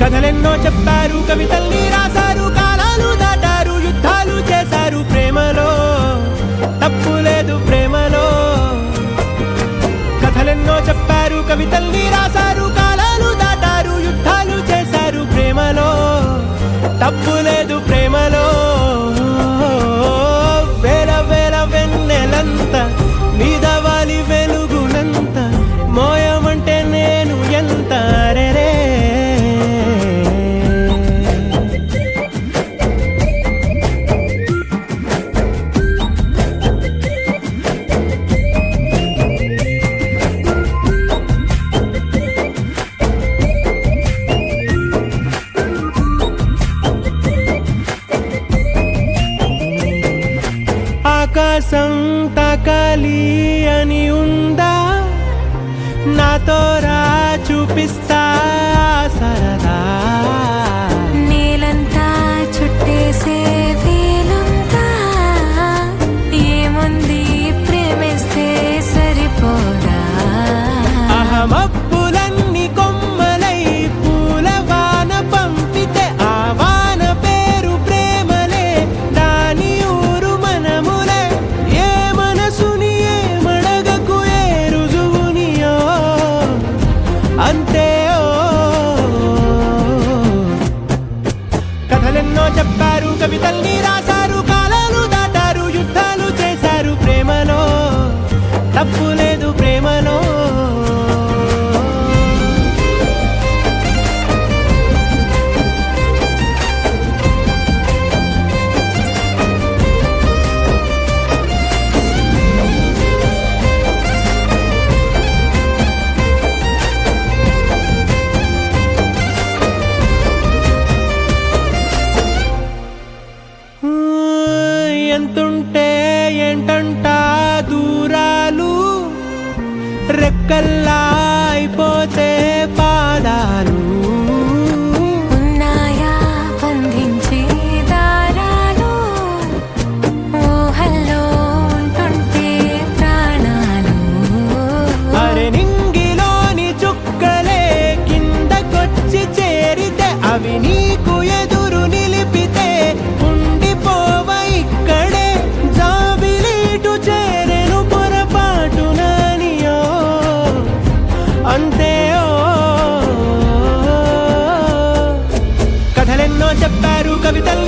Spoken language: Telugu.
కథలెన్నో చెప్పారు, కవితల్ని రాశారు, కాలాలు దాటారు, యుద్ధాలు చేశారు ప్రేమలో, తప్పు లేదు ప్రేమలో. కథలెన్నో చెప్పారు, కవితల్ని రాశారు, కాలాలు దాటారు, యుద్ధాలు చేశారు ప్రేమలో, తప్పు లేదు ప్రేమలో. వేల వేల వెన్నెలంత మీద వాలి వెలుగునంత మోయమంటే నేను ఎంత రే. ఆకాశం తాకాలి అని ఉందా, నాతో రా చూపిస్తా సరదా. నేలంతా చుట్టేసే వేలుంతా, ఏముంది ప్రేమిస్తే సరిపోదా. అహమప్పులన్నీ కొమ్మలై పూల వాన పంపితే ఆ వాన పేరు ప్రేమలే, దాని ఊరు మనములే. ఏ మనసుని ఏ మడగకు ఏ రుజువునియో అంతే. కథలెన్నో చెప్పారు, కవితల్ని రాశారు, కాలాలు దాటారు, యుద్ధాలు చేశారు ప్రేమలో, తప్పు లేదు ప్రేమలో. ఎంతుంటే ఏంటంట దూరాలు, రెక్కల్లా అయిపోతే పాదాలు. ఉన్నాయా బంధించే దారాలు, ఊహల్లో ఉంటుంటే ప్రాణాలు. అరే నింగిలోని చుక్కలే కిందకొచ్చి చేరితే, అవి నీకు ఎదురు నిలిపితే ఉండిపోవ ఇక్కడే. జాబిలీటు చేరెను పొరపాటు నానియో అంతే. కథలెన్నో చెప్పారు, కవితలు